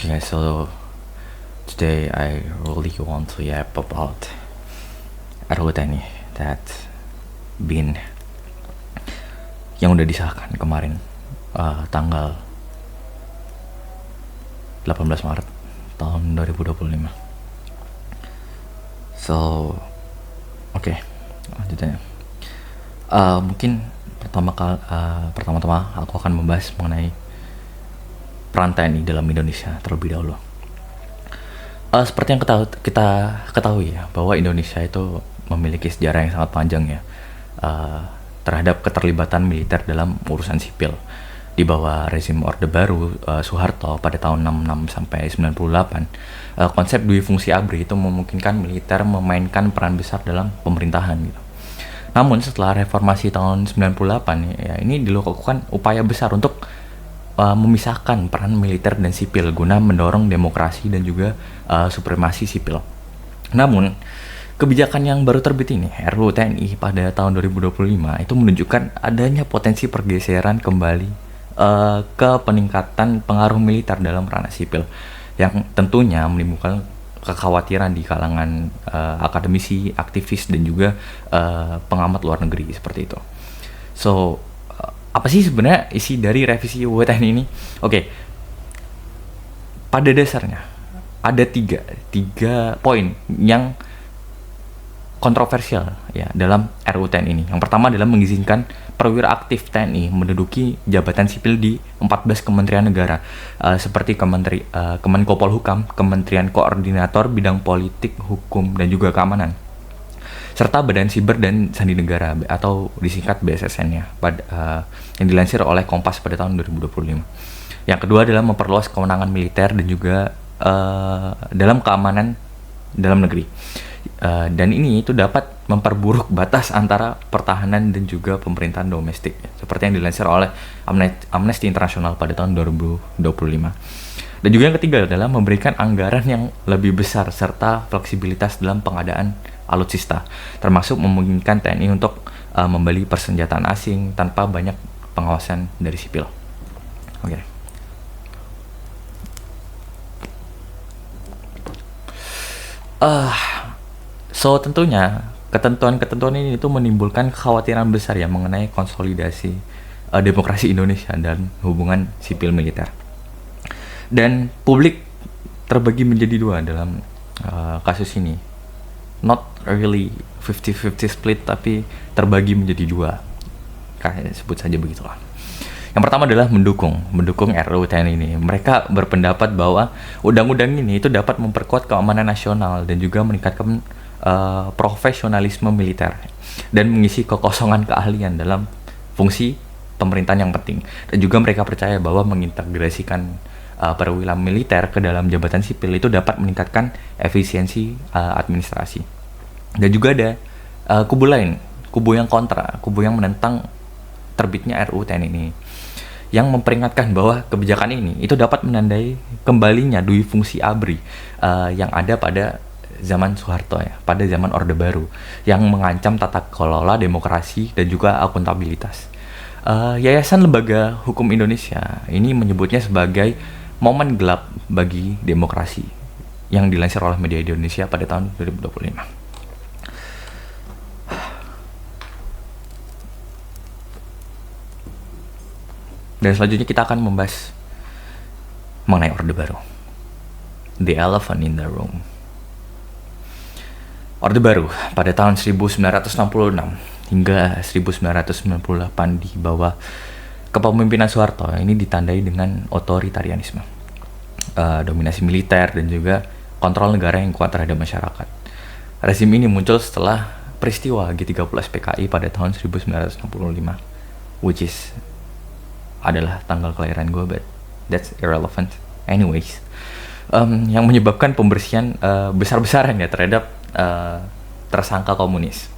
Yeah, so today I really want to yap about RUU that been yang udah disahkan kemarin tanggal 18 Maret tahun 2025. So, oke, lanjutannya. Mungkin pertama-tama aku akan membahas mengenai peran TNI dalam Indonesia terlebih dahulu. Seperti yang kita ketahui ya, bahwa Indonesia itu memiliki sejarah yang sangat panjang ya, terhadap keterlibatan militer dalam urusan sipil. Di bawah rezim Orde Baru Soeharto pada tahun 66 sampai 98, konsep dui fungsi ABRI itu memungkinkan militer memainkan peran besar dalam pemerintahan gitu. Namun setelah reformasi tahun 98 ya, ini dilakukan upaya besar untuk memisahkan peran militer dan sipil guna mendorong demokrasi dan juga supremasi sipil. Namun kebijakan yang baru terbit ini, RUU TNI pada tahun 2025, itu menunjukkan adanya potensi pergeseran kembali ke peningkatan pengaruh militer dalam ranah sipil, yang tentunya menimbulkan kekhawatiran di kalangan akademisi, aktivis, dan juga pengamat luar negeri seperti itu. So, apa sih sebenarnya isi dari revisi UU TNI ini? Oke, pada dasarnya ada tiga poin yang kontroversial ya dalam RUU TNI ini. Yang pertama adalah mengizinkan perwira aktif TNI menduduki jabatan sipil di 14 kementerian negara, seperti Kemenko Polhukam, Kementerian Koordinator Bidang Politik, Hukum, dan juga Keamanan, serta Badan Siber dan Sandi Negara atau disingkat BSSN ya, yang dilansir oleh Kompas pada tahun 2025. Yang kedua adalah memperluas kewenangan militer dan juga dalam keamanan dalam negeri. Dan ini itu dapat memperburuk batas antara pertahanan dan juga pemerintahan domestik, seperti yang dilansir oleh Amnesty International pada tahun 2025. Dan juga yang ketiga adalah memberikan anggaran yang lebih besar serta fleksibilitas dalam pengadaan alutsista, termasuk memungkinkan TNI untuk membeli persenjataan asing tanpa banyak pengawasan dari sipil. Oke. So tentunya ketentuan-ketentuan ini itu menimbulkan kekhawatiran besar ya mengenai konsolidasi demokrasi Indonesia dan hubungan sipil militer. Dan publik terbagi menjadi dua dalam kasus ini. Not really 50-50 split, tapi terbagi menjadi dua. Kayak sebut saja begitulah. Yang pertama adalah mendukung RUU TNI ini. Mereka berpendapat bahwa undang-undang ini itu dapat memperkuat keamanan nasional dan juga meningkatkan profesionalisme militer dan mengisi kekosongan keahlian dalam fungsi pemerintahan yang penting. Dan juga mereka percaya bahwa mengintegrasikan perwira militer ke dalam jabatan sipil itu dapat meningkatkan efisiensi administrasi. Dan juga ada kubu lain, kubu yang kontra, kubu yang menentang terbitnya RUU TNI ini, yang memperingatkan bahwa kebijakan ini itu dapat menandai kembalinya dui fungsi ABRI yang ada pada zaman Soeharto ya, pada zaman Orde Baru, yang mengancam tata kelola demokrasi dan juga akuntabilitas. Yayasan Lembaga Hukum Indonesia ini menyebutnya sebagai momen gelap bagi demokrasi, yang dilansir oleh media Indonesia pada tahun 2025. Dan selanjutnya kita akan membahas mengenai Orde Baru, the elephant in the room. Orde Baru pada tahun 1966 hingga 1998 di bawah kepemimpinan Soeharto ini ditandai dengan otoritarianisme, dominasi militer, dan juga kontrol negara yang kuat terhadap masyarakat. Rezim ini muncul setelah peristiwa G30 PKI pada tahun 1965, which is adalah tanggal kelahiran gue, but that's irrelevant anyways. Yang menyebabkan pembersihan besar-besaran ya terhadap tersangka komunis.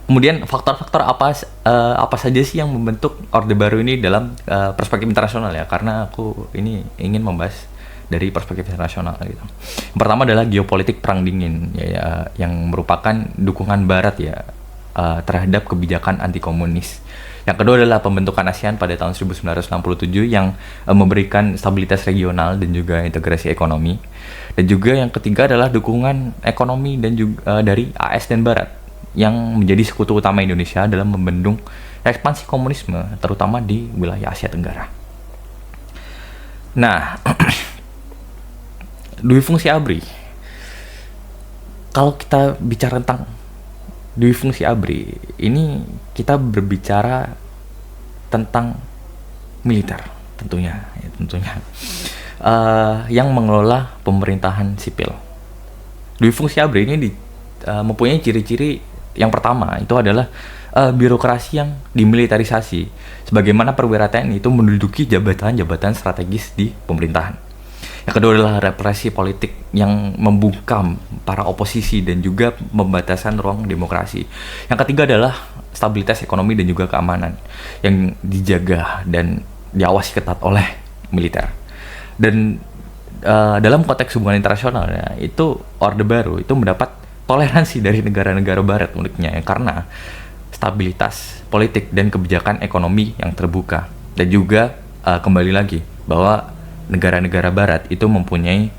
Kemudian faktor-faktor apa saja sih yang membentuk Orde Baru ini dalam perspektif internasional ya, karena aku ini ingin membahas dari perspektif internasional gitu. Yang pertama adalah geopolitik perang dingin yang merupakan dukungan Barat ya terhadap kebijakan anti komunis Yang kedua adalah pembentukan ASEAN pada tahun 1967 yang memberikan stabilitas regional dan juga integrasi ekonomi. Dan juga yang ketiga adalah dukungan ekonomi dan juga dari AS dan Barat yang menjadi sekutu utama Indonesia dalam membendung ekspansi komunisme terutama di wilayah Asia Tenggara. Nah, dui fungsi ABRI. Kalau kita bicara tentang dui fungsi ABRI, ini kita berbicara tentang militer tentunya, yang mengelola pemerintahan sipil. Dui fungsi ABRI ini mempunyai ciri-ciri. Yang pertama itu adalah birokrasi yang dimilitarisasi, sebagaimana perwira TNI itu menduduki jabatan-jabatan strategis di pemerintahan. Yang kedua adalah represi politik yang membungkam para oposisi dan juga pembatasan ruang demokrasi. Yang ketiga adalah stabilitas ekonomi dan juga keamanan yang dijaga dan diawasi ketat oleh militer. Dan dalam konteks hubungan internasional ya, itu Orde Baru itu mendapat toleransi dari negara-negara barat uniknya ya, karena stabilitas politik dan kebijakan ekonomi yang terbuka. Dan juga kembali lagi bahwa negara-negara barat itu mempunyai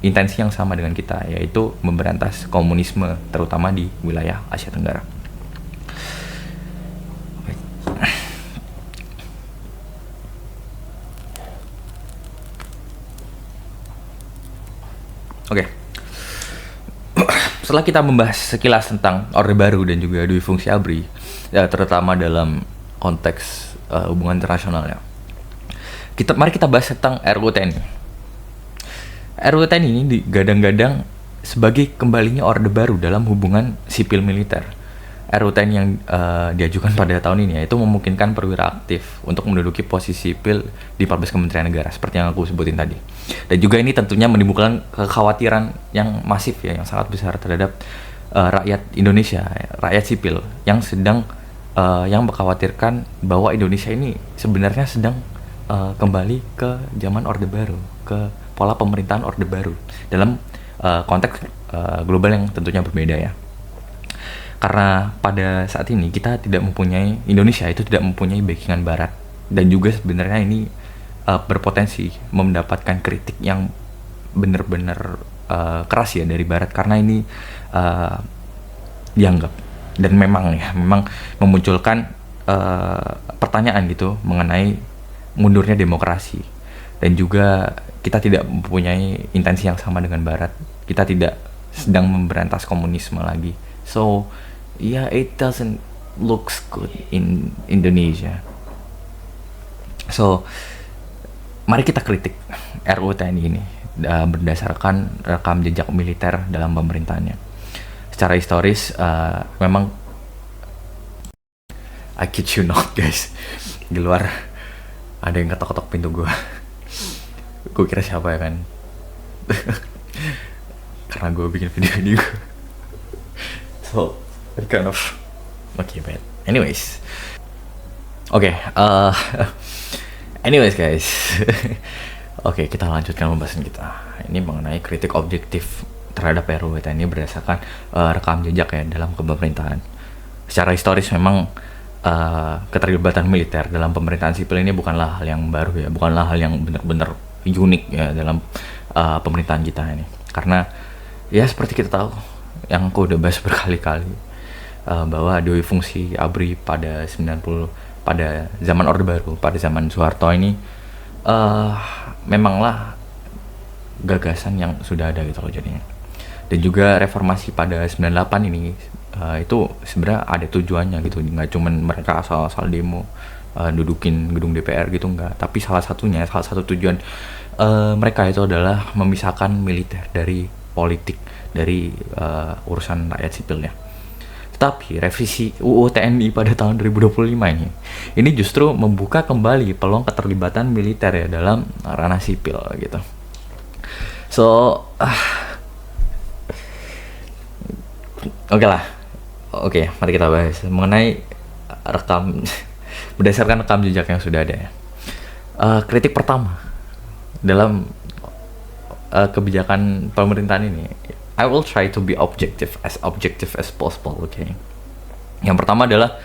intensi yang sama dengan kita, yaitu memberantas komunisme terutama di wilayah Asia Tenggara. Oke. Setelah kita membahas sekilas tentang Orde Baru dan juga dui fungsi ABRI, ya, terutama dalam konteks hubungan internasional ya, mari kita bahas tentang RUU TNI. RUU TNI ini digadang-gadang sebagai kembalinya Orde Baru dalam hubungan sipil militer. RUU TNI yang diajukan pada tahun ini yaitu memungkinkan perwira aktif untuk menduduki posisi sipil di 14 kementerian negara seperti yang aku sebutin tadi. Dan juga ini tentunya menimbulkan kekhawatiran yang masif ya, yang sangat besar terhadap rakyat Indonesia, rakyat sipil yang sedang yang mengkhawatirkan bahwa Indonesia ini sebenarnya sedang kembali ke zaman Orde Baru, ke pola pemerintahan Orde Baru dalam konteks global yang tentunya berbeda ya. Karena pada saat ini Indonesia itu tidak mempunyai backingan Barat, dan juga sebenarnya ini berpotensi mendapatkan kritik yang benar-benar keras ya dari Barat, karena ini dianggap dan memang memunculkan pertanyaan gitu mengenai mundurnya demokrasi. Dan juga kita tidak mempunyai intensi yang sama dengan Barat, kita tidak sedang memberantas komunisme lagi. So yeah, it doesn't looks good in Indonesia. So mari kita kritik RUU TNI ini berdasarkan rekam jejak militer dalam pemerintahannya. Secara historis memang I kid you not guys, di luar ada yang ketok-ketok pintu gue. Gue kira siapa ya kan. Karena gue bikin video ini gue. So it kind of okay bad. Anyways anyways guys. Oke, kita lanjutkan pembahasan kita. Ini mengenai kritik objektif terhadap RUU TNI berdasarkan rekam jejak ya dalam kepemerintahan. Secara historis memang keterlibatan militer dalam pemerintahan sipil ini bukanlah hal yang baru ya, bukanlah hal yang benar-benar unik ya dalam pemerintahan kita ini. Karena ya seperti kita tahu, yang aku udah bahas berkali-kali, bahwa dui fungsi ABRI pada zaman Orde Baru, pada zaman Soeharto ini memanglah gagasan yang sudah ada gitu loh jadinya. Dan juga reformasi pada 98 ini itu sebenarnya ada tujuannya gitu, nggak cuman mereka asal-asal demo dudukin gedung DPR gitu, enggak, tapi salah satu tujuan mereka itu adalah memisahkan militer dari politik, dari urusan rakyat sipilnya. Tetapi revisi UU TNI pada tahun 2025 ini justru membuka kembali peluang keterlibatan militer ya dalam ranah sipil gitu. So Oke, mari kita bahas mengenai berdasarkan rekam jejak yang sudah ada ya. Kritik pertama dalam kebijakan pemerintahan ini, I will try to be objective as possible, okay. Yang pertama adalah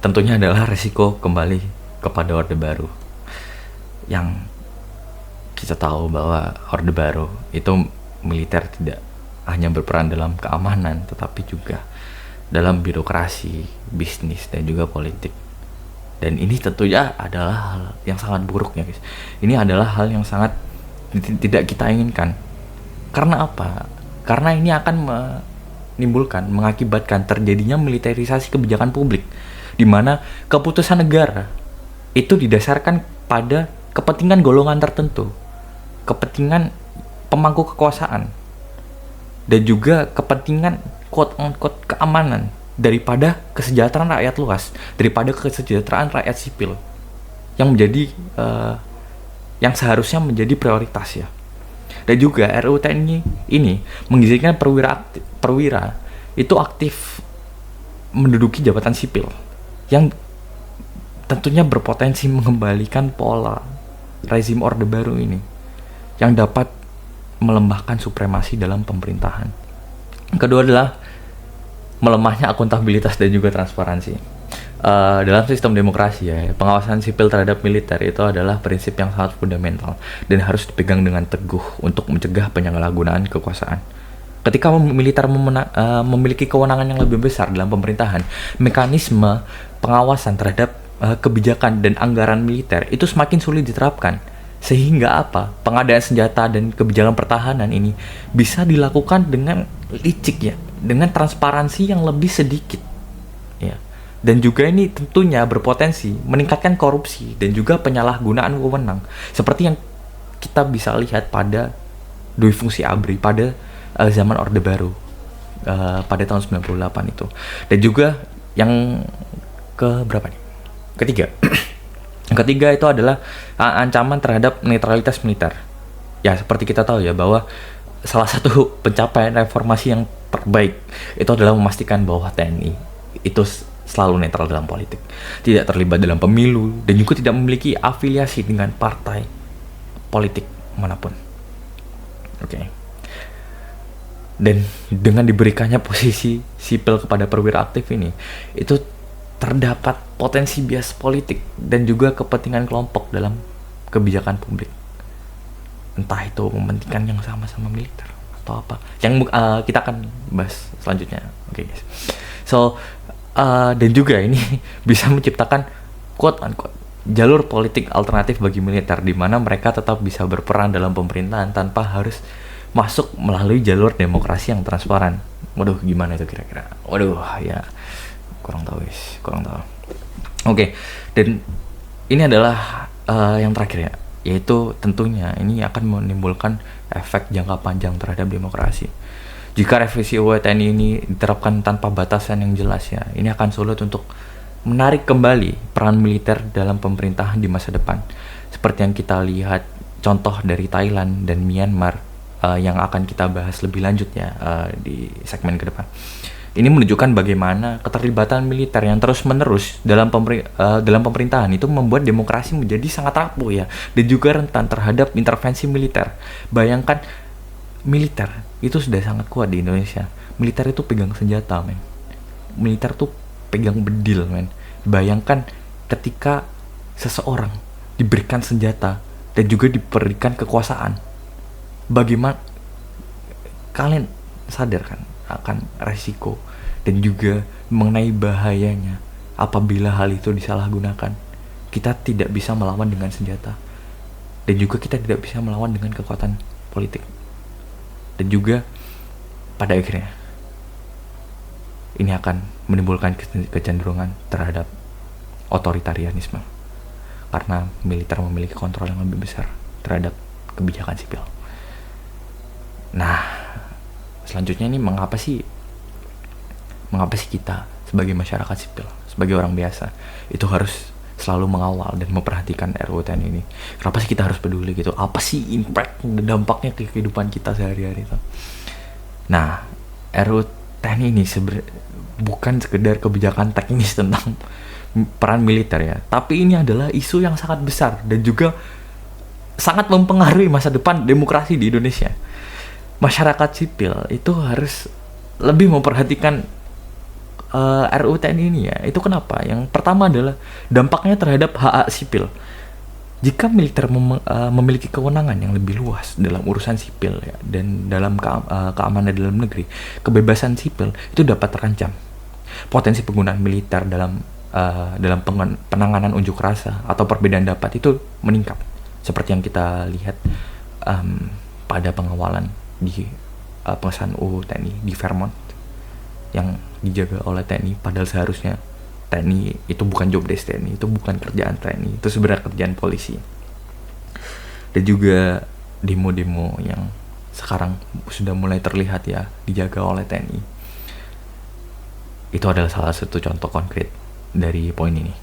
tentunya adalah resiko kembali kepada Orde Baru, yang kita tahu bahwa Orde Baru itu militer tidak hanya berperan dalam keamanan, tetapi juga dalam birokrasi, bisnis, dan juga politik. Dan ini tentunya adalah hal yang sangat buruk ya guys. Ini adalah hal yang sangat tidak kita inginkan. Karena apa? Karena ini akan mengakibatkan terjadinya militerisasi kebijakan publik, di mana keputusan negara itu didasarkan pada kepentingan golongan tertentu, kepentingan pemangku kekuasaan, dan juga kepentingan quote-unquote keamanan daripada kesejahteraan rakyat luas, daripada kesejahteraan rakyat sipil yang menjadi yang seharusnya menjadi prioritas ya. Dan juga RUU TNI ini mengizinkan perwira itu aktif menduduki jabatan sipil, yang tentunya berpotensi mengembalikan pola rezim Orde Baru ini, yang dapat melembahkan supremasi dalam pemerintahan. Kedua adalah melemahnya akuntabilitas dan juga transparansi. Dalam sistem demokrasi ya, pengawasan sipil terhadap militer itu adalah prinsip yang sangat fundamental dan harus dipegang dengan teguh untuk mencegah penyalahgunaan kekuasaan. Ketika militer memiliki kewenangan yang lebih besar dalam pemerintahan, mekanisme pengawasan terhadap kebijakan dan anggaran militer itu semakin sulit diterapkan. Sehingga apa? Pengadaan senjata dan kebijakan pertahanan ini bisa dilakukan dengan licik ya, dengan transparansi yang lebih sedikit ya. Dan juga ini tentunya berpotensi meningkatkan korupsi dan juga penyalahgunaan wewenang, seperti yang kita bisa lihat pada Dwi Fungsi ABRI pada zaman Orde Baru pada tahun 98 itu. Dan juga yang berapa nih? Ketiga. Yang ketiga itu adalah ancaman terhadap netralitas militer. Ya, seperti kita tahu ya bahwa salah satu pencapaian reformasi yang terbaik itu adalah memastikan bahwa TNI itu selalu netral dalam politik, tidak terlibat dalam pemilu, dan juga tidak memiliki afiliasi dengan partai politik manapun. Oke. Dan dengan diberikannya posisi sipil kepada perwira aktif ini, itu terdapat potensi bias politik dan juga kepentingan kelompok dalam kebijakan publik. Entah itu mementingkan yang sama-sama militer atau apa. Yang kita akan bahas selanjutnya. Oke guys. So, dan juga ini bisa menciptakan quote-unquote jalur politik alternatif bagi militer, di mana mereka tetap bisa berperan dalam pemerintahan tanpa harus masuk melalui jalur demokrasi yang transparan. Waduh, gimana itu kira-kira? Waduh, ya kurang tahu guys, kurang tahu. Oke, dan ini adalah yang terakhir ya, yaitu tentunya ini akan menimbulkan efek jangka panjang terhadap demokrasi. Jika revisi UU TNI ini diterapkan tanpa batasan yang jelas ya, ini akan sulit untuk menarik kembali peran militer dalam pemerintahan di masa depan. Seperti yang kita lihat contoh dari Thailand dan Myanmar yang akan kita bahas lebih lanjut ya di segmen ke depan. Ini menunjukkan bagaimana keterlibatan militer yang terus-menerus dalam pemerintahan itu membuat demokrasi menjadi sangat rapuh ya, dan juga rentan terhadap intervensi militer. Bayangkan, militer itu sudah sangat kuat di Indonesia. Militer itu pegang senjata, men. Militer tuh pegang bedil, men. Bayangkan ketika seseorang diberikan senjata dan juga diberikan kekuasaan, bagaimana kalian sadar kan akan resiko dan juga mengenai bahayanya apabila hal itu disalahgunakan. Kita tidak bisa melawan dengan senjata, dan juga kita tidak bisa melawan dengan kekuatan politik. Dan juga pada akhirnya ini akan menimbulkan kecenderungan terhadap otoritarianisme, karena militer memiliki kontrol yang lebih besar terhadap kebijakan sipil. Nah, selanjutnya ini mengapa sih kita sebagai masyarakat sipil, sebagai orang biasa itu harus selalu mengawal dan memperhatikan RUU TNI ini? Kenapa sih kita harus peduli gitu? Apa sih impact dan dampaknya ke kehidupan kita sehari-hari itu? Nah, RUU TNI ini bukan sekedar kebijakan teknis tentang peran militer ya, tapi ini adalah isu yang sangat besar dan juga sangat mempengaruhi masa depan demokrasi di Indonesia. Masyarakat sipil itu harus lebih memperhatikan RUU TNI ini ya, itu kenapa? Yang pertama adalah dampaknya terhadap hak sipil. Jika militer memiliki kewenangan yang lebih luas dalam urusan sipil ya, dan dalam keamanan dalam negeri, kebebasan sipil itu dapat terancam. Potensi penggunaan militer dalam penanganan unjuk rasa atau perbedaan pendapat itu meningkat. Seperti yang kita lihat pada pengawalan di pengesahan UU TNI di Vermont yang dijaga oleh TNI, padahal seharusnya TNI itu bukan job desk TNI, itu bukan kerjaan TNI, itu sebenarnya kerjaan polisi. Dan juga demo-demo yang sekarang sudah mulai terlihat ya, dijaga oleh TNI. Itu adalah salah satu contoh konkret dari poin ini.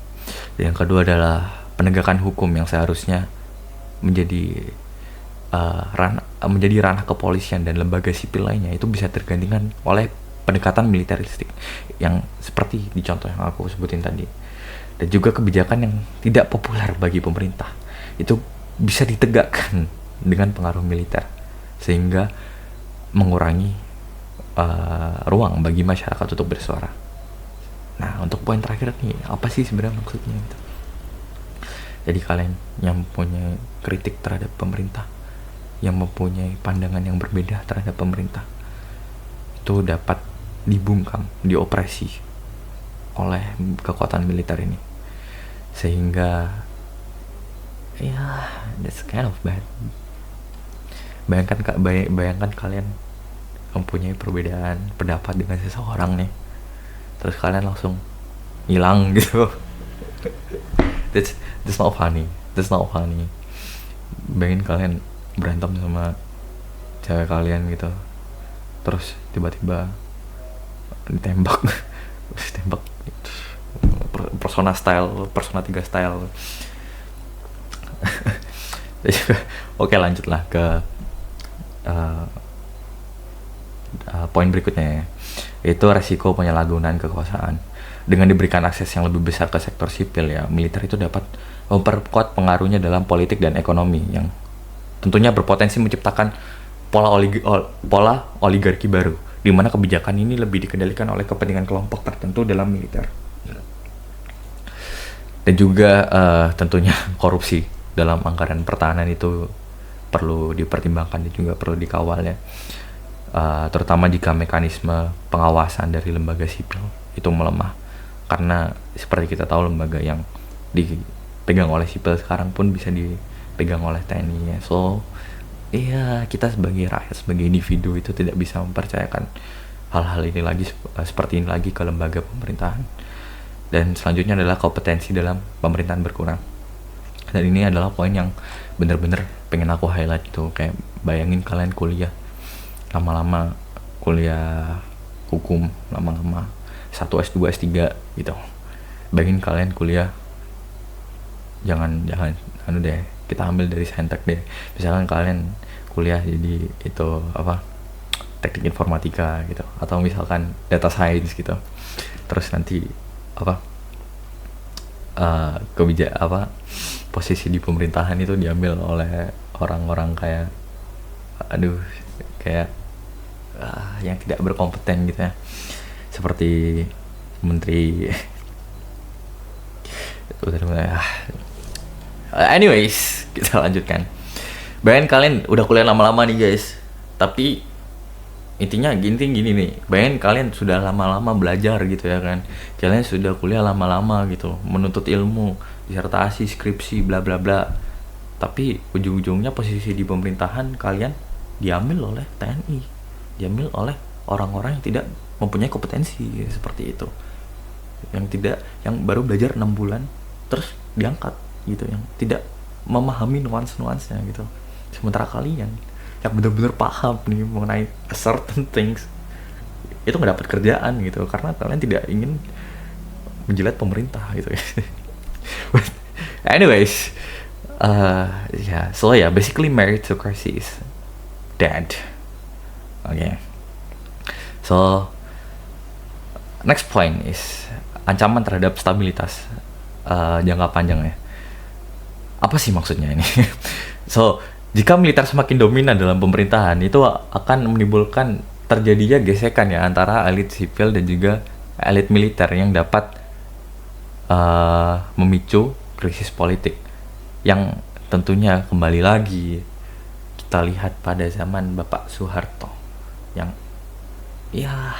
Dan yang kedua adalah penegakan hukum yang seharusnya menjadi ranah kepolisian dan lembaga sipil lainnya itu bisa tergantikan oleh pendekatan militeristik yang seperti di contoh yang aku sebutin tadi. Dan juga kebijakan yang tidak populer bagi pemerintah itu bisa ditegakkan dengan pengaruh militer sehingga mengurangi ruang bagi masyarakat untuk bersuara. Nah, untuk poin terakhir nih, apa sih sebenarnya maksudnya gitu? Jadi kalian yang mempunyai kritik terhadap pemerintah, yang mempunyai pandangan yang berbeda terhadap pemerintah, itu dapat dibungkam, diopresi oleh kekuatan militer ini, sehingga ya that's kind of bad. Bayangkan kalian mempunyai perbedaan pendapat dengan seseorang nih, terus kalian langsung hilang gitu. that's not funny. Bayangin kalian berantem sama cewek kalian gitu, terus tiba-tiba ditembak Persona 3 style. Oke, lanjutlah ke poin berikutnya ya, yaitu resiko penyalahgunaan kekuasaan. Dengan diberikan akses yang lebih besar ke sektor sipil ya, militer itu dapat memperkuat pengaruhnya dalam politik dan ekonomi yang tentunya berpotensi menciptakan pola oligarki baru, di mana kebijakan ini lebih dikendalikan oleh kepentingan kelompok tertentu dalam militer. Dan juga tentunya korupsi dalam anggaran pertahanan itu perlu dipertimbangkan dan juga perlu dikawal ya. Terutama jika mekanisme pengawasan dari lembaga sipil itu melemah, karena seperti kita tahu lembaga yang dipegang oleh sipil sekarang pun bisa dipegang oleh TNI ya. So iya, kita sebagai rakyat, sebagai individu itu tidak bisa mempercayakan hal-hal ini lagi, seperti ini lagi ke lembaga pemerintahan. Dan selanjutnya adalah kompetensi dalam pemerintahan berkurang. Dan ini adalah poin yang benar-benar pengen aku highlight gitu. Kayak bayangin kalian kuliah, lama-lama kuliah hukum, lama-lama 1 S2 S3 gitu. Bayangin kalian kuliah, jangan deh, kita ambil dari saintek deh. Misalkan kalian kuliah jadi itu teknik informatika gitu, atau misalkan data science gitu. Terus nanti posisi di pemerintahan itu diambil oleh orang-orang kayak yang tidak berkompeten gitu ya, seperti menteri. Anyways, kita lanjutkan. Bayangin kalian udah kuliah lama-lama nih guys, tapi intinya gini nih, bayangin kalian sudah lama-lama belajar gitu ya kan, kalian sudah kuliah lama-lama gitu, menuntut ilmu, disertasi, skripsi, bla bla bla, tapi ujung-ujungnya posisi di pemerintahan kalian diambil oleh TNI, diambil oleh orang-orang yang tidak mempunyai kompetensi seperti itu, yang baru belajar 6 bulan terus diangkat gitu, yang tidak memahami nuans-nuansnya gitu. Sementara kalian yang benar-benar paham nih mengenai certain things itu nggak dapat kerjaan gitu, karena kalian tidak ingin menjilat pemerintah gitu. Anyways, basically meritocracy is dead. Okay. So next point is ancaman terhadap stabilitas jangka panjang ya. Apa sih maksudnya ini? So, jika militer semakin dominan dalam pemerintahan, itu akan menimbulkan terjadinya gesekan ya antara elit sipil dan juga elit militer yang dapat memicu krisis politik yang tentunya kembali lagi kita lihat pada zaman Bapak Soeharto yang ya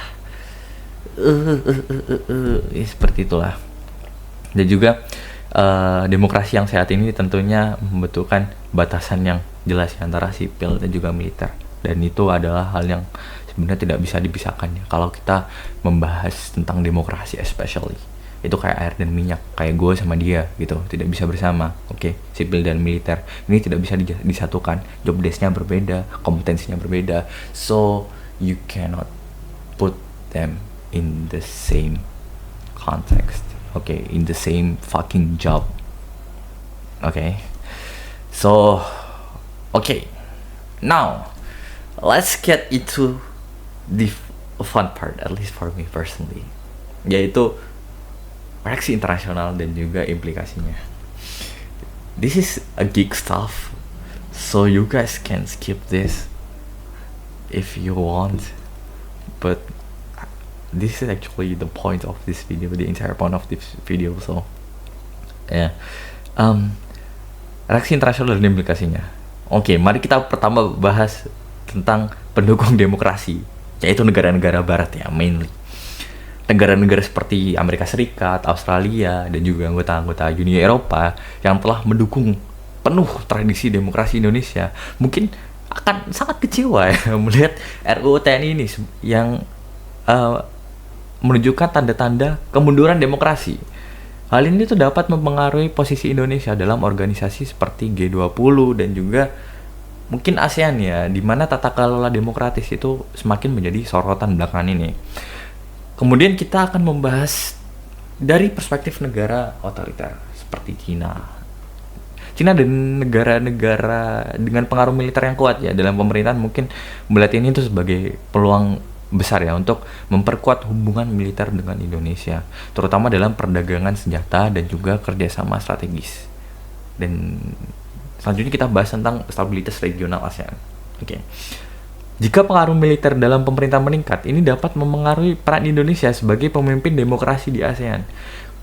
seperti itulah. Dan juga demokrasi yang sehat ini tentunya membutuhkan batasan yang jelas antara sipil dan juga militer, dan itu adalah hal yang sebenarnya tidak bisa dipisahkan ya kalau kita membahas tentang demokrasi, especially itu kayak air dan minyak, kayak gue sama dia gitu, tidak bisa bersama. Oke, sipil dan militer ini tidak bisa disatukan, job desk-nya berbeda, kompetensinya berbeda, so you cannot put them in the same context, okay, in the same fucking job. Okay, so okay, now let's get into the fun part, at least for me personally, yaitu reaksi internasional dan juga implikasinya. This is a geek stuff, so you guys can skip this if you want, but this is actually the point of this video, the entire point of this video. So yeah, reaksi internasional dan implikasinya. Oke, mari kita pertama bahas tentang pendukung demokrasi, yaitu negara-negara barat ya, mainly negara-negara seperti Amerika Serikat, Australia, dan juga anggota-anggota Uni Eropa yang telah mendukung penuh tradisi demokrasi Indonesia, mungkin akan sangat kecewa ya melihat RUU TNI ini yang menunjukkan tanda-tanda kemunduran demokrasi. Hal ini tuh dapat mempengaruhi posisi Indonesia dalam organisasi seperti G20 dan juga mungkin ASEAN ya, di mana tata kelola demokratis itu semakin menjadi sorotan belakangan ini. Kemudian kita akan membahas dari perspektif negara otoriter seperti Cina dan negara-negara dengan pengaruh militer yang kuat ya dalam pemerintahan, mungkin melihat ini itu sebagai peluang besar ya untuk memperkuat hubungan militer dengan Indonesia, terutama dalam perdagangan senjata dan juga kerjasama strategis. Dan selanjutnya kita bahas tentang stabilitas regional ASEAN. Oke. Jika pengaruh militer dalam pemerintahan meningkat, ini dapat memengaruhi peran Indonesia sebagai pemimpin demokrasi di ASEAN,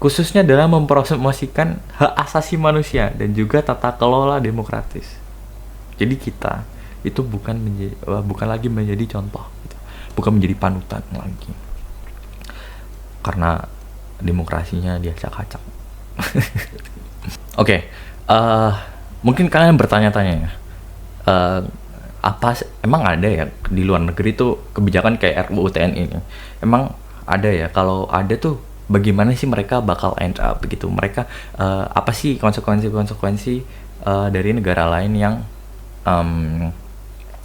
khususnya dalam mempromosikan hak asasi manusia dan juga tata kelola demokratis. Jadi kita itu bukan lagi menjadi contoh, gitu. Bukan menjadi panutan lagi, karena demokrasinya diacak-acak. Oke, mungkin kalian bertanya-tanya ya, emang ada ya di luar negeri tuh kebijakan kayak RUU TNI ini? Emang ada ya? Kalau ada tuh bagaimana sih mereka bakal end up begitu? Mereka apa sih konsekuensi dari negara lain yang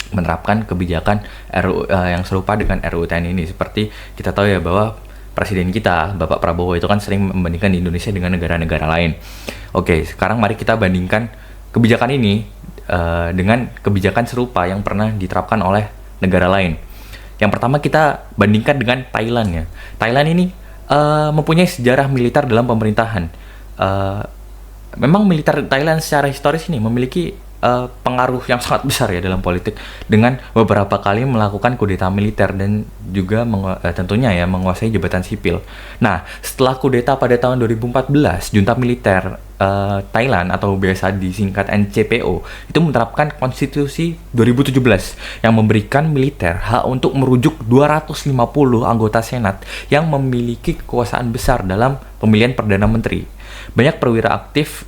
menerapkan kebijakan RUU yang serupa dengan RUU TNI ini? Seperti kita tahu ya bahwa presiden kita Bapak Prabowo itu kan sering membandingkan Indonesia dengan negara-negara lain. Oke, sekarang mari kita bandingkan kebijakan ini dengan kebijakan serupa yang pernah diterapkan oleh negara lain. Yang pertama kita bandingkan dengan Thailand ya. Thailand ini mempunyai sejarah militer dalam pemerintahan. Memang militer Thailand secara historis ini memiliki pengaruh yang sangat besar ya dalam politik, dengan beberapa kali melakukan kudeta militer dan juga tentunya ya menguasai jabatan sipil. Nah, setelah kudeta pada tahun 2014, junta militer Thailand atau biasa disingkat NCPO itu menerapkan konstitusi 2017 yang memberikan militer hak untuk merujuk 250 anggota senat yang memiliki kekuasaan besar dalam pemilihan perdana menteri. Banyak perwira aktif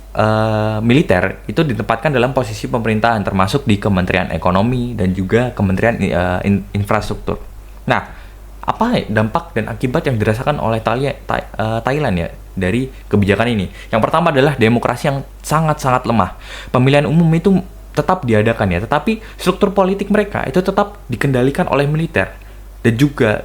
militer itu ditempatkan dalam posisi pemerintahan, termasuk di Kementerian Ekonomi dan juga Kementerian Infrastruktur. Nah, apa dampak dan akibat yang dirasakan oleh Thailand ya dari kebijakan ini? Yang pertama adalah demokrasi yang sangat-sangat lemah. Pemilihan umum itu tetap diadakan ya, tetapi struktur politik mereka itu tetap dikendalikan oleh militer. Dan juga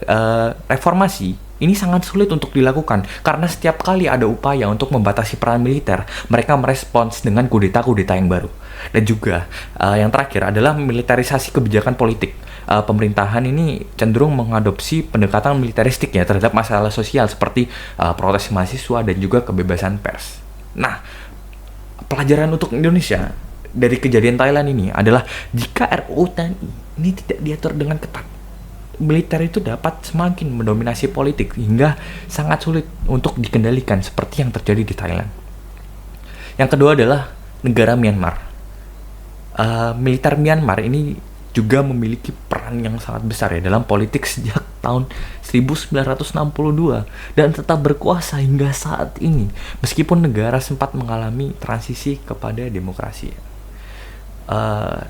reformasi ini sangat sulit untuk dilakukan karena setiap kali ada upaya untuk membatasi peran militer, mereka merespons dengan kudeta-kudeta yang baru. Dan juga yang terakhir adalah militerisasi kebijakan politik. Pemerintahan ini cenderung mengadopsi pendekatan militeristik ya terhadap masalah sosial seperti protes mahasiswa dan juga kebebasan pers. Nah, pelajaran untuk Indonesia dari kejadian Thailand ini adalah jika RUU TNI ini tidak diatur dengan ketat, militer itu dapat semakin mendominasi politik hingga sangat sulit untuk dikendalikan seperti yang terjadi di Thailand. Yang kedua adalah negara Myanmar. Militer Myanmar ini juga memiliki peran yang sangat besar ya dalam politik sejak tahun 1962 dan tetap berkuasa hingga saat ini meskipun negara sempat mengalami transisi kepada demokrasi.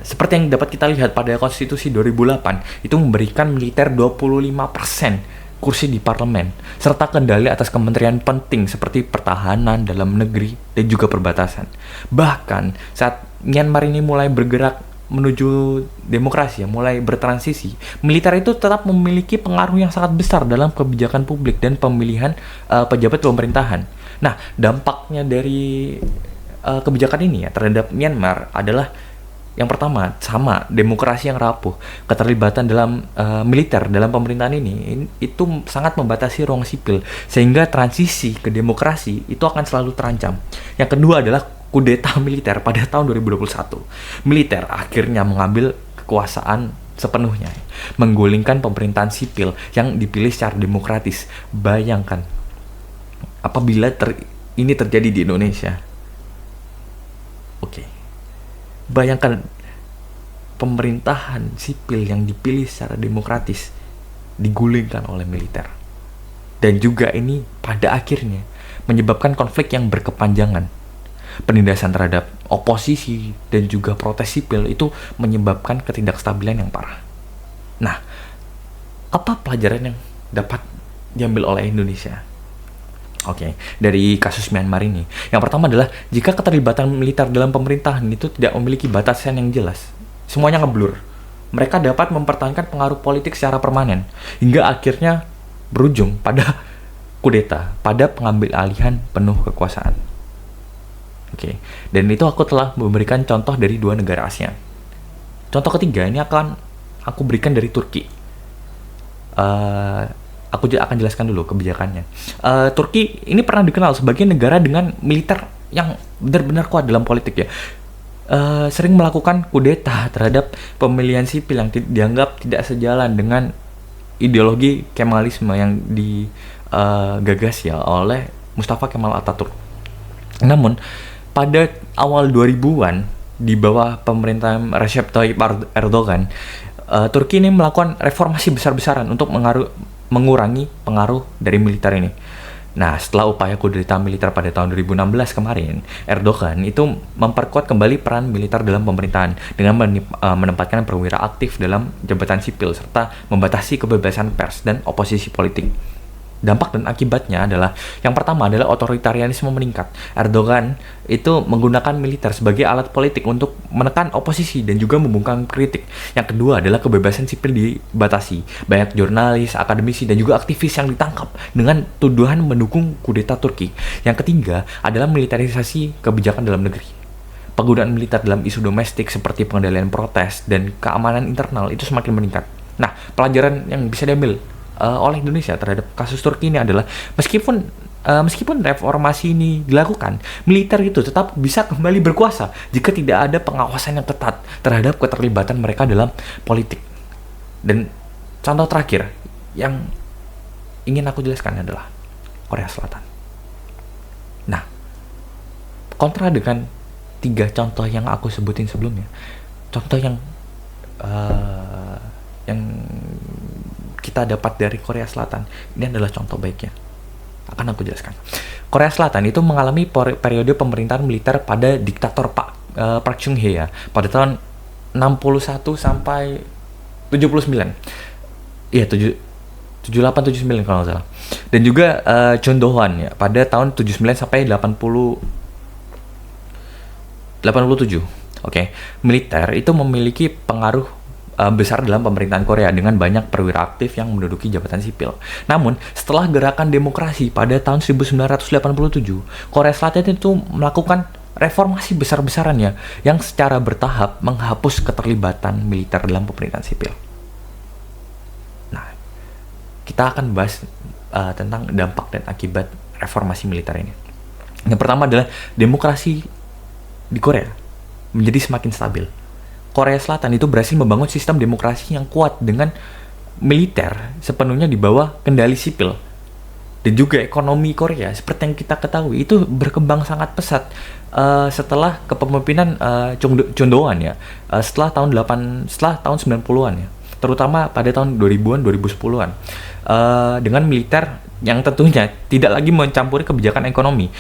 Seperti yang dapat kita lihat pada konstitusi 2008 itu memberikan militer 25% kursi di parlemen serta kendali atas kementerian penting seperti pertahanan, dalam negeri, dan juga perbatasan. Bahkan saat Myanmar ini mulai bergerak menuju demokrasi, mulai bertransisi, militer itu tetap memiliki pengaruh yang sangat besar dalam kebijakan publik dan pemilihan pejabat pemerintahan. Nah, dampaknya dari kebijakan ini ya terhadap Myanmar adalah yang pertama, sama demokrasi yang rapuh. Keterlibatan dalam militer dalam pemerintahan ini itu sangat membatasi ruang sipil sehingga transisi ke demokrasi itu akan selalu terancam. Yang kedua adalah kudeta militer pada tahun 2021. Militer akhirnya mengambil kekuasaan sepenuhnya, menggulingkan pemerintahan sipil yang dipilih secara demokratis. Bayangkan apabila ini terjadi di Indonesia. Oke. Bayangkan pemerintahan sipil yang dipilih secara demokratis digulingkan oleh militer. Dan juga ini pada akhirnya menyebabkan konflik yang berkepanjangan. Penindasan terhadap oposisi dan juga protes sipil itu menyebabkan ketidakstabilan yang parah. Nah, apa pelajaran yang dapat diambil oleh Indonesia? Oke, dari kasus Myanmar ini. Yang pertama adalah jika keterlibatan militer dalam pemerintahan itu tidak memiliki batasan yang jelas, semuanya ngeblur. Mereka dapat mempertahankan pengaruh politik secara permanen hingga akhirnya berujung pada kudeta, pada pengambil alihan penuh kekuasaan. Oke, dan itu aku telah memberikan contoh dari 2 negara ASEAN. Contoh ketiga ini akan aku berikan dari Turki. Aku akan jelaskan dulu kebijakannya. Turki ini pernah dikenal sebagai negara dengan militer yang benar-benar kuat dalam politik ya. Sering melakukan kudeta terhadap pemilihan sipil yang dianggap tidak sejalan dengan ideologi Kemalisme yang digagas ya oleh Mustafa Kemal Atatürk. Namun pada awal 2000-an di bawah pemerintahan Recep Tayyip Erdogan, Turki ini melakukan reformasi besar-besaran untuk mengurangi pengaruh dari militer ini. Nah, setelah upaya kudeta militer pada tahun 2016 kemarin, Erdogan itu memperkuat kembali peran militer dalam pemerintahan dengan menempatkan perwira aktif dalam jabatan sipil serta membatasi kebebasan pers dan oposisi politik. Dampak dan akibatnya adalah yang pertama adalah otoritarianisme meningkat. Erdogan itu menggunakan militer sebagai alat politik untuk menekan oposisi dan juga membungkam kritik. Yang kedua adalah kebebasan sipil dibatasi. Banyak jurnalis, akademisi, dan juga aktivis yang ditangkap dengan tuduhan mendukung kudeta Turki. Yang ketiga adalah militerisasi kebijakan dalam negeri. Penggunaan militer dalam isu domestik seperti pengendalian protes dan keamanan internal itu semakin meningkat. Nah, pelajaran yang bisa diambil oleh Indonesia terhadap kasus Turki ini adalah meskipun reformasi ini dilakukan, militer itu tetap bisa kembali berkuasa jika tidak ada pengawasan yang ketat terhadap keterlibatan mereka dalam politik. Dan contoh terakhir yang ingin aku jelaskan adalah Korea Selatan. Nah, kontra dengan 3 contoh yang aku sebutin sebelumnya, contoh yang kita dapat dari Korea Selatan, ini adalah contoh baiknya. Akan aku jelaskan. Korea Selatan itu mengalami periode pemerintahan militer pada diktator Park Chung-hee ya, pada tahun 61 sampai 79. Iya, 78-79 kalau nggak salah. Dan juga Chun Do-hwan ya, pada tahun 79 sampai 87. Oke. Militer itu memiliki pengaruh besar dalam pemerintahan Korea dengan banyak perwira aktif yang menduduki jabatan sipil. Namun, setelah gerakan demokrasi pada tahun 1987, Korea Selatan itu melakukan reformasi besar-besarannya yang secara bertahap menghapus keterlibatan militer dalam pemerintahan sipil. Nah, kita akan bahas tentang dampak dan akibat reformasi militer ini. Yang pertama adalah demokrasi di Korea menjadi semakin stabil. Korea Selatan itu berhasil membangun sistem demokrasi yang kuat dengan militer sepenuhnya di bawah kendali sipil. Dan juga ekonomi Korea seperti yang kita ketahui itu berkembang sangat pesat setelah kepemimpinan Chun Do-an ya, setelah tahun 90-an ya, terutama pada tahun 2000-an 2010-an, dengan militer yang tentunya tidak lagi mencampuri kebijakan ekonomi.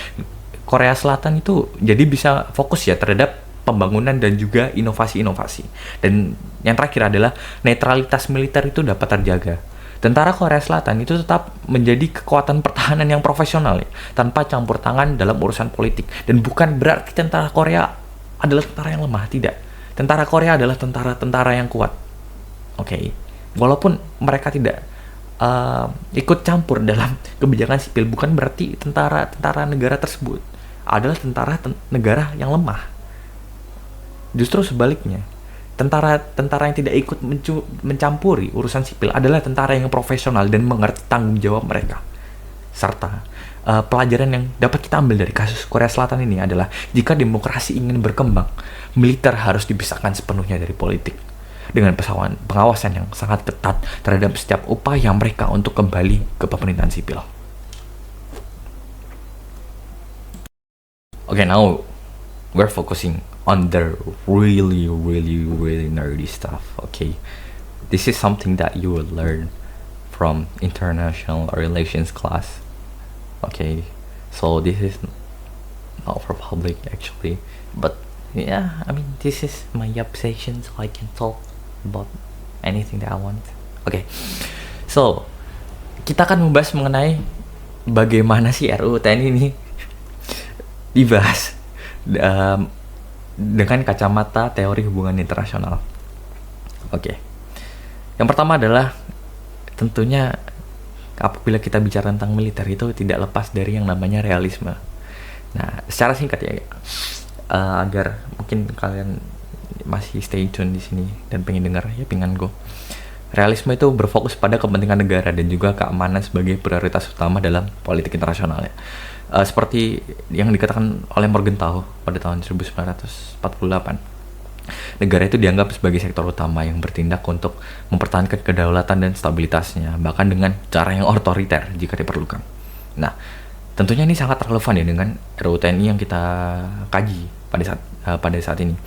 Korea Selatan itu jadi bisa fokus ya terhadap pembangunan dan juga inovasi-inovasi. Dan yang terakhir adalah netralitas militer itu dapat terjaga. Tentara Korea Selatan itu tetap menjadi kekuatan pertahanan yang profesional ya, tanpa campur tangan dalam urusan politik. Dan bukan berarti tentara Korea adalah tentara yang lemah, tidak. Tentara Korea adalah tentara-tentara yang kuat. Oke. Walaupun mereka tidak ikut campur dalam kebijakan sipil, bukan berarti tentara negara tersebut adalah negara yang lemah. Justru sebaliknya. Tentara yang tidak ikut mencampuri urusan sipil adalah tentara yang profesional dan mengerti tanggung jawab mereka. Serta pelajaran yang dapat kita ambil dari kasus Korea Selatan ini adalah jika demokrasi ingin berkembang, militer harus dipisahkan sepenuhnya dari politik dengan pengawasan yang sangat ketat terhadap setiap upaya mereka untuk kembali ke pemerintahan sipil. Okay, now we're focusing on the really nerdy stuff. Okay, this is something that you will learn from international relations class. Okay, so this is not for public actually, but yeah, I mean this is my Yap section, so I can talk about anything that I want. Okay, so kita akan membahas mengenai bagaimana sih RUU TNI ini dibahas dengan kacamata teori hubungan internasional. Oke. Yang pertama adalah tentunya apabila kita bicara tentang militer itu tidak lepas dari yang namanya realisme. Nah, secara singkat ya, agar mungkin kalian masih stay tune di sini dan pengen dengar ya pingan go. Realisme itu berfokus pada kepentingan negara dan juga keamanan sebagai prioritas utama dalam politik internasional ya. Seperti yang dikatakan oleh Morgenthau pada tahun 1948, negara itu dianggap sebagai sektor utama yang bertindak untuk mempertahankan kedaulatan dan stabilitasnya, bahkan dengan cara yang otoriter jika diperlukan. Nah, tentunya ini sangat relevan ya dengan RUU TNI yang kita kaji pada saat ini.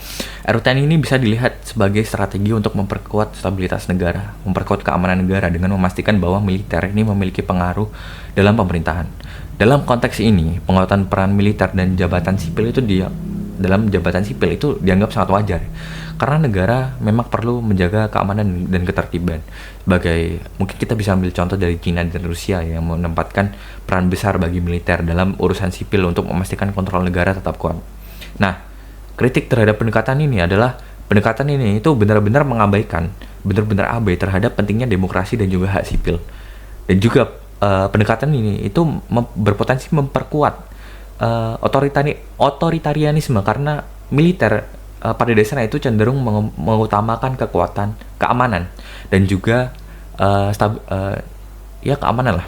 RUU TNI ini bisa dilihat sebagai strategi untuk memperkuat stabilitas negara, memperkuat keamanan negara dengan memastikan bahwa militer ini memiliki pengaruh dalam pemerintahan. Dalam konteks ini, penguatan peran militer dan jabatan sipil itu dianggap sangat wajar. Karena negara memang perlu menjaga keamanan dan ketertiban. Mungkin kita bisa ambil contoh dari China dan Rusia yang menempatkan peran besar bagi militer dalam urusan sipil untuk memastikan kontrol negara tetap kuat. Nah, kritik terhadap pendekatan ini itu benar-benar mengabaikan, benar-benar abai terhadap pentingnya demokrasi dan juga hak sipil. Dan juga pendekatan ini itu berpotensi memperkuat otoritarianisme karena militer pada dasarnya itu cenderung mengutamakan kekuatan, keamanan dan juga keamanan lah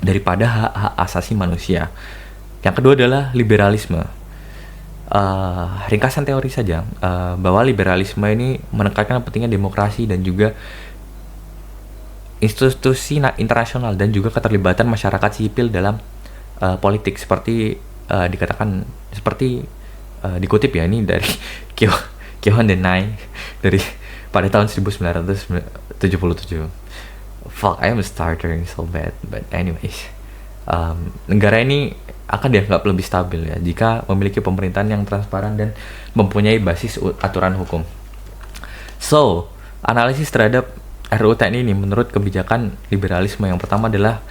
daripada hak-hak asasi manusia. Yang kedua adalah liberalisme. Ringkasan teori saja bahwa liberalisme ini menekankan pentingnya demokrasi dan juga institusi internasional dan juga keterlibatan masyarakat sipil dalam politik seperti dikutip ya ini dari Kyohan Denai dari pada tahun 1977. Fuck, I am stuttering so bad, but anyways, negara ini akan dianggap lebih stabil ya jika memiliki pemerintahan yang transparan dan mempunyai basis aturan hukum. So, analisis terhadap RUU TNI ini menurut kebijakan liberalisme yang pertama adalah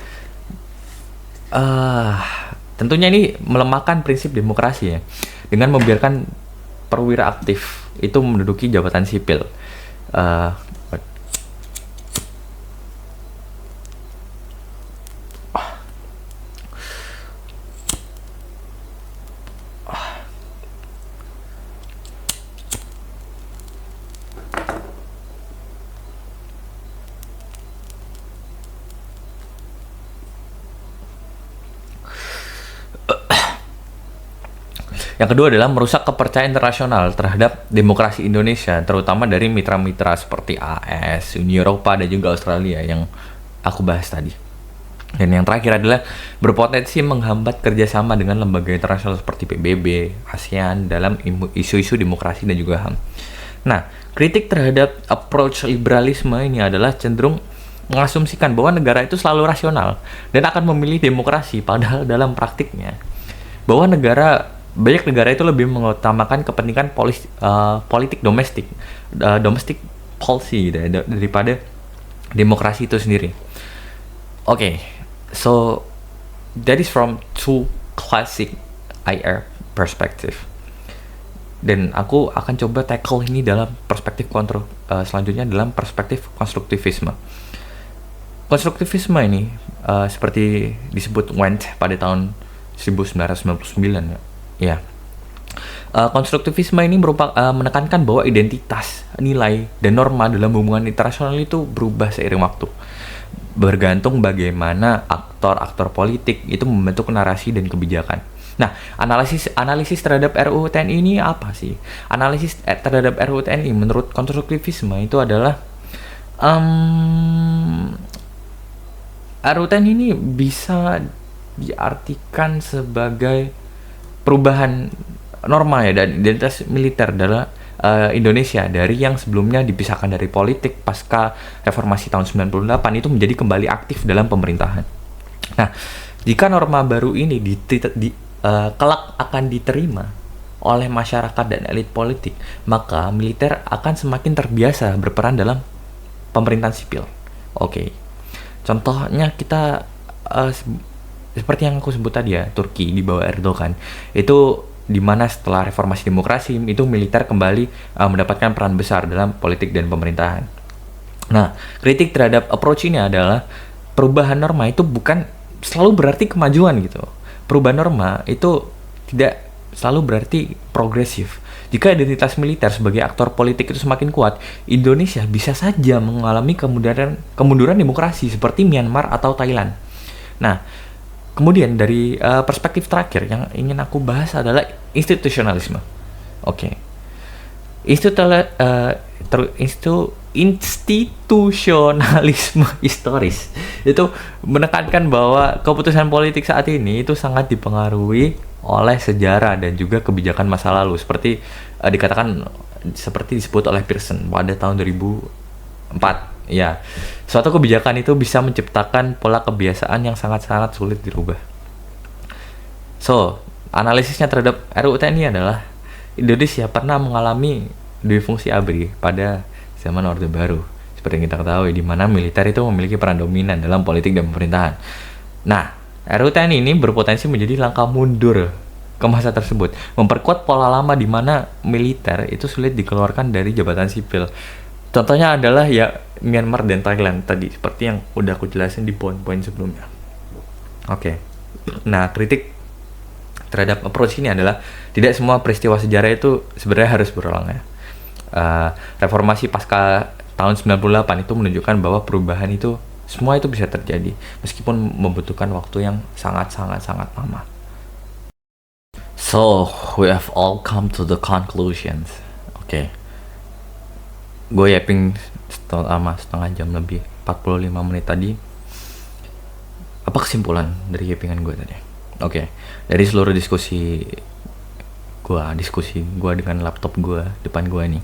tentunya ini melemahkan prinsip demokrasi ya dengan membiarkan perwira aktif itu menduduki jabatan sipil. Yang kedua adalah merusak kepercayaan internasional terhadap demokrasi Indonesia, terutama dari mitra-mitra seperti AS, Uni Eropa, dan juga Australia yang aku bahas tadi. Dan yang terakhir adalah berpotensi menghambat kerjasama dengan lembaga internasional seperti PBB, ASEAN dalam isu-isu demokrasi dan juga HAM. Nah, kritik terhadap approach liberalisme ini adalah cenderung mengasumsikan bahwa negara itu selalu rasional dan akan memilih demokrasi, padahal dalam praktiknya bahwa banyak negara itu lebih mengutamakan kepentingan politik domestic policy daripada demokrasi itu sendiri. Okay, so that is from two classic IR perspective. Dan aku akan coba tackle ini dalam perspektif selanjutnya dalam perspektif konstruktivisme. Konstruktivisme ini seperti disebut Wendt pada tahun 1999 ya. Konstruktivisme ini menekankan bahwa identitas, nilai, dan norma dalam hubungan internasional itu berubah seiring waktu, bergantung bagaimana aktor-aktor politik itu membentuk narasi dan kebijakan. Nah, analisis terhadap RUU TNI ini apa sih? Analisis terhadap RUU TNI menurut konstruktivisme itu adalah RUU TNI ini bisa diartikan sebagai perubahan norma ya dan identitas militer dalam Indonesia dari yang sebelumnya dipisahkan dari politik pasca reformasi tahun 98 itu menjadi kembali aktif dalam pemerintahan. Nah, jika norma baru ini kelak akan diterima oleh masyarakat dan elit politik, maka militer akan semakin terbiasa berperan dalam pemerintahan sipil. Oke. Contohnya kita seperti yang aku sebut tadi ya, Turki di bawah Erdogan itu di mana setelah reformasi demokrasi itu militer kembali mendapatkan peran besar dalam politik dan pemerintahan. Nah, kritik terhadap approach ini adalah perubahan norma itu bukan selalu berarti kemajuan gitu. Perubahan norma itu tidak selalu berarti progresif. Jika identitas militer sebagai aktor politik itu semakin kuat, Indonesia bisa saja mengalami kemunduran demokrasi seperti Myanmar atau Thailand. Nah, kemudian dari perspektif terakhir yang ingin aku bahas adalah institusionalisme. Oke. Institusionalisme historis itu menekankan bahwa keputusan politik saat ini itu sangat dipengaruhi oleh sejarah dan juga kebijakan masa lalu seperti disebut oleh Pearson pada tahun 2004 ya. Suatu kebijakan itu bisa menciptakan pola kebiasaan yang sangat-sangat sulit dirubah. So, analisisnya terhadap RUU TNI adalah Indonesia pernah mengalami dui fungsi ABRI pada zaman Orde Baru. Seperti yang kita ketahui, di mana militer itu memiliki peran dominan dalam politik dan pemerintahan. Nah, RUU TNI ini berpotensi menjadi langkah mundur ke masa tersebut, memperkuat pola lama di mana militer itu sulit dikeluarkan dari jabatan sipil. Contohnya adalah ya Myanmar dan Thailand tadi, seperti yang udah aku jelasin di poin-poin sebelumnya. Oke. Nah, kritik terhadap approach ini adalah tidak semua peristiwa sejarah itu sebenarnya harus berulang ya. Reformasi pasca tahun 98 itu menunjukkan bahwa perubahan itu semua itu bisa terjadi meskipun membutuhkan waktu yang sangat lama. So, we have all come to the conclusions. Oke. Gue yapping setengah jam lebih, 45 menit tadi. Apa kesimpulan dari yappingan gue tadi? Oke. Dari seluruh diskusi gue dengan laptop gue depan gue ini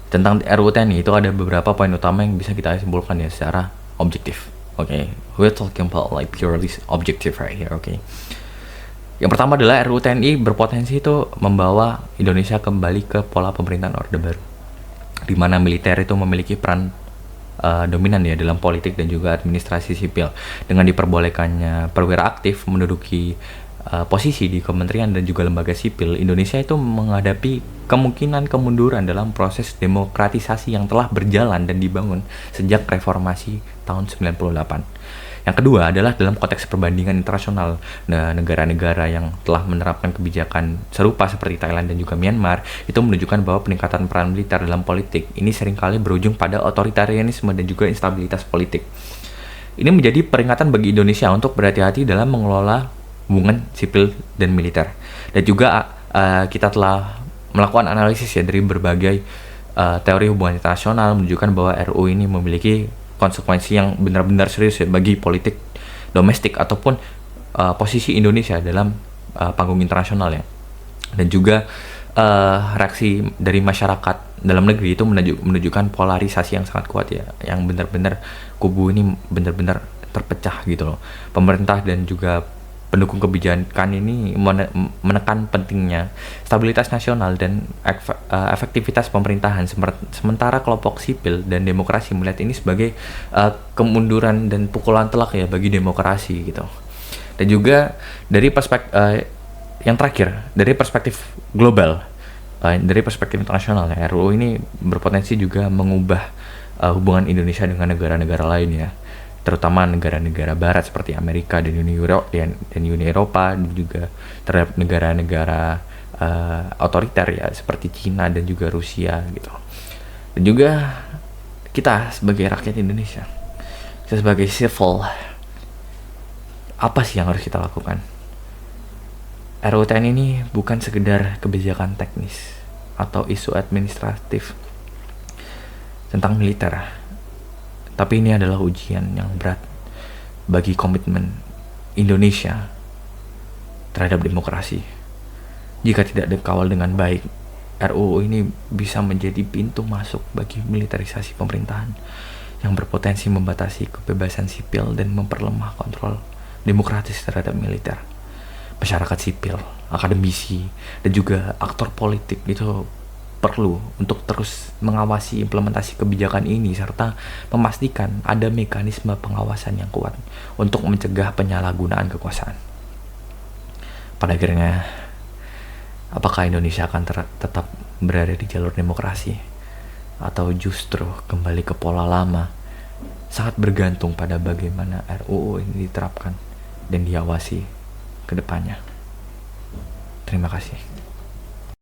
tentang RUU TNI itu ada beberapa poin utama yang bisa kita simpulkan ya secara objektif. Oke. We're talking about like purely objective right here. Oke. Yang pertama adalah RUU TNI berpotensi itu membawa Indonesia kembali ke pola pemerintahan Orde Baru, di mana militer itu memiliki peran dominan ya dalam politik dan juga administrasi sipil. Dengan diperbolehkannya perwira aktif menduduki posisi di kementerian dan juga lembaga sipil, Indonesia itu menghadapi kemungkinan kemunduran dalam proses demokratisasi yang telah berjalan dan dibangun sejak reformasi tahun 98. Yang kedua adalah dalam konteks perbandingan internasional. Nah, negara-negara yang telah menerapkan kebijakan serupa seperti Thailand dan juga Myanmar itu menunjukkan bahwa peningkatan peran militer dalam politik ini seringkali berujung pada otoritarianisme dan juga instabilitas politik. Ini menjadi peringatan bagi Indonesia untuk berhati-hati dalam mengelola hubungan sipil dan militer. Dan juga kita telah melakukan analisis ya dari berbagai teori hubungan internasional menunjukkan bahwa RUU ini memiliki konsekuensi yang benar-benar serius ya bagi politik domestik ataupun posisi Indonesia dalam panggung internasional ya. Dan juga reaksi dari masyarakat dalam negeri itu menunjukkan polarisasi yang sangat kuat ya, yang benar-benar kubu ini benar-benar terpecah gitu loh. Pemerintah dan juga pendukung kebijakan ini menekan pentingnya stabilitas nasional dan efektivitas pemerintahan, sementara kelompok sipil dan demokrasi melihat ini sebagai kemunduran dan pukulan telak ya bagi demokrasi gitu. Dan juga dari yang terakhir, dari perspektif global, dari perspektif internasional ya, RUU ini berpotensi juga mengubah hubungan Indonesia dengan negara-negara lain ya, terutama negara-negara barat seperti Amerika dan Uni Eropa, dan juga terhadap negara-negara otoriter ya seperti Cina dan juga Rusia gitu. Dan juga kita sebagai rakyat Indonesia, kita sebagai civil, apa sih yang harus kita lakukan? RUU TNI ini bukan sekedar kebijakan teknis atau isu administratif tentang militer, tapi ini adalah ujian yang berat bagi komitmen Indonesia terhadap demokrasi. Jika tidak dikawal dengan baik, RUU ini bisa menjadi pintu masuk bagi militerisasi pemerintahan yang berpotensi membatasi kebebasan sipil dan memperlemah kontrol demokratis terhadap militer. Masyarakat sipil, akademisi, dan juga aktor politik itu perlu untuk terus mengawasi implementasi kebijakan ini serta memastikan ada mekanisme pengawasan yang kuat untuk mencegah penyalahgunaan kekuasaan. Pada akhirnya, apakah Indonesia akan tetap berada di jalur demokrasi atau justru kembali ke pola lama? Sangat bergantung pada bagaimana RUU ini diterapkan dan diawasi ke depannya. Terima kasih.